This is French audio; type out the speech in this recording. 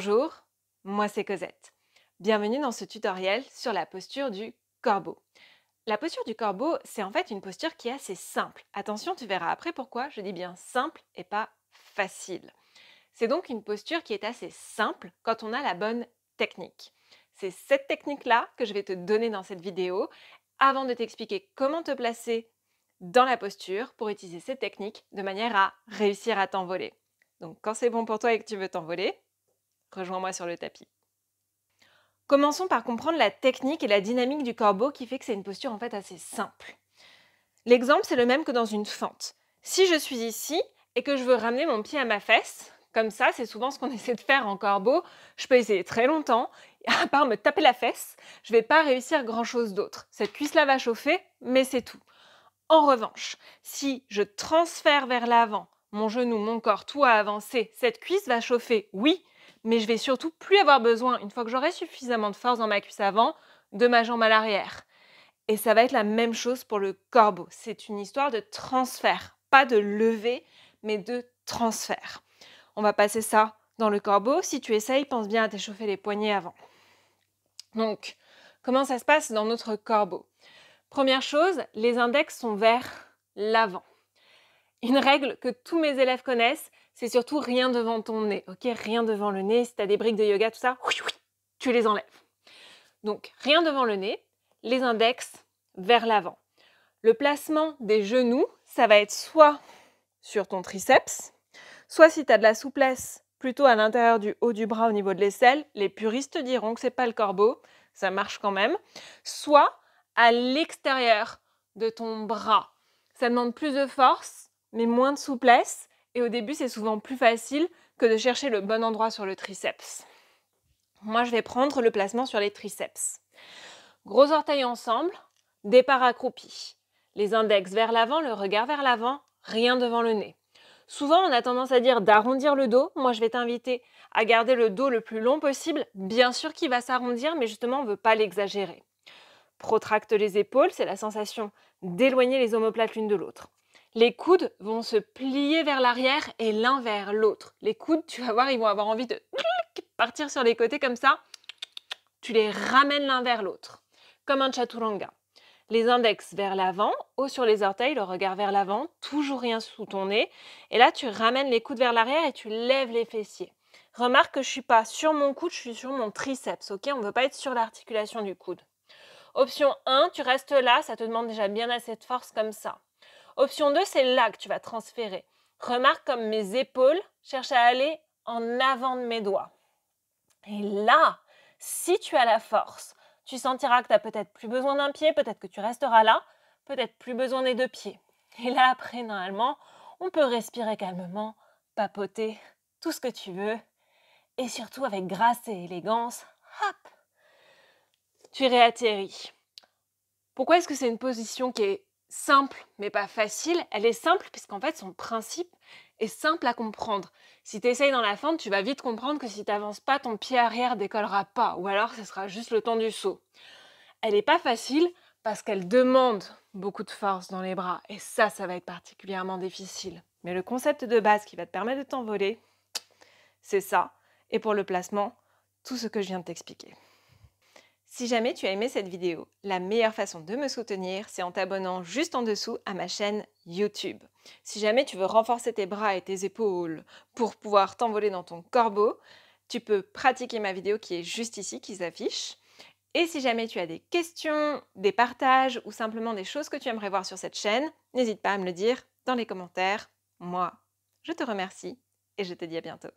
Bonjour, moi c'est Cosette. Bienvenue dans ce tutoriel sur la posture du corbeau. La posture du corbeau, c'est en fait une posture qui est assez simple. Attention, tu verras après pourquoi je dis bien simple et pas facile. C'est donc une posture qui est assez simple quand on a la bonne technique. C'est cette technique-là que je vais te donner dans cette vidéo avant de t'expliquer comment te placer dans la posture pour utiliser cette technique de manière à réussir à t'envoler. Donc quand c'est bon pour toi et que tu veux t'envoler, rejoins-moi sur le tapis. Commençons par comprendre la technique et la dynamique du corbeau qui fait que c'est une posture en fait assez simple. L'exemple, c'est le même que dans une fente. Si je suis ici et que je veux ramener mon pied à ma fesse, comme ça, c'est souvent ce qu'on essaie de faire en corbeau, je peux essayer très longtemps, et à part me taper la fesse, je ne vais pas réussir grand-chose d'autre. Cette cuisse-là va chauffer, mais c'est tout. En revanche, si je transfère vers l'avant, mon genou, mon corps, tout a avancé, cette cuisse va chauffer, oui, mais je vais surtout plus avoir besoin, une fois que j'aurai suffisamment de force dans ma cuisse avant, de ma jambe à l'arrière. Et ça va être la même chose pour le corbeau. C'est une histoire de transfert, pas de lever, mais de transfert. On va passer ça dans le corbeau. Si tu essayes, pense bien à t'échauffer les poignets avant. Donc, comment ça se passe dans notre corbeau? Première chose, les index sont vers l'avant. Une règle que tous mes élèves connaissent, c'est surtout rien devant ton nez, ok? Rien devant le nez, si tu as des briques de yoga, tout ça, tu les enlèves. Donc, rien devant le nez, les index vers l'avant. Le placement des genoux, ça va être soit sur ton triceps, soit si tu as de la souplesse plutôt à l'intérieur du haut du bras au niveau de l'aisselle, les puristes diront que ce n'est pas le corbeau, ça marche quand même, soit à l'extérieur de ton bras. Ça demande plus de force, mais moins de souplesse, et au début, c'est souvent plus facile que de chercher le bon endroit sur le triceps. Moi, je vais prendre le placement sur les triceps. Gros orteils ensemble, départ accroupi. Les index vers l'avant, le regard vers l'avant, rien devant le nez. Souvent, on a tendance à dire d'arrondir le dos. Moi, je vais t'inviter à garder le dos le plus long possible. Bien sûr qu'il va s'arrondir, mais justement, on ne veut pas l'exagérer. Protracte les épaules, c'est la sensation d'éloigner les omoplates l'une de l'autre. Les coudes vont se plier vers l'arrière et l'un vers l'autre. Les coudes, tu vas voir, ils vont avoir envie de partir sur les côtés comme ça. Tu les ramènes l'un vers l'autre, comme un chaturanga. Les index vers l'avant, haut sur les orteils, le regard vers l'avant, toujours rien sous ton nez. Et là, tu ramènes les coudes vers l'arrière et tu lèves les fessiers. Remarque que je ne suis pas sur mon coude, je suis sur mon triceps, ok? On ne veut pas être sur l'articulation du coude. Option 1, tu restes là, ça te demande déjà bien assez de force comme ça. Option 2, c'est là que tu vas transférer. Remarque comme mes épaules cherchent à aller en avant de mes doigts. Et là, si tu as la force, tu sentiras que tu n'as peut-être plus besoin d'un pied, peut-être que tu resteras là, peut-être plus besoin des deux pieds. Et là, après, normalement, on peut respirer calmement, papoter, tout ce que tu veux, et surtout avec grâce et élégance, hop, tu réatterris. Pourquoi est-ce que c'est une position qui est simple mais pas facile? Elle est simple puisqu'en fait son principe est simple à comprendre. Si tu essayes dans la fente, tu vas vite comprendre que si tu n'avances pas, ton pied arrière décollera pas, ou alors ce sera juste le temps du saut. Elle n'est pas facile parce qu'elle demande beaucoup de force dans les bras, et ça va être particulièrement difficile. Mais le concept de base qui va te permettre de t'envoler, c'est ça, et pour le placement, tout ce que je viens de t'expliquer. Si jamais tu as aimé cette vidéo, la meilleure façon de me soutenir, c'est en t'abonnant juste en dessous à ma chaîne YouTube. Si jamais tu veux renforcer tes bras et tes épaules pour pouvoir t'envoler dans ton corbeau, tu peux pratiquer ma vidéo qui est juste ici, qui s'affiche. Et si jamais tu as des questions, des partages ou simplement des choses que tu aimerais voir sur cette chaîne, n'hésite pas à me le dire dans les commentaires. Moi, je te remercie et je te dis à bientôt.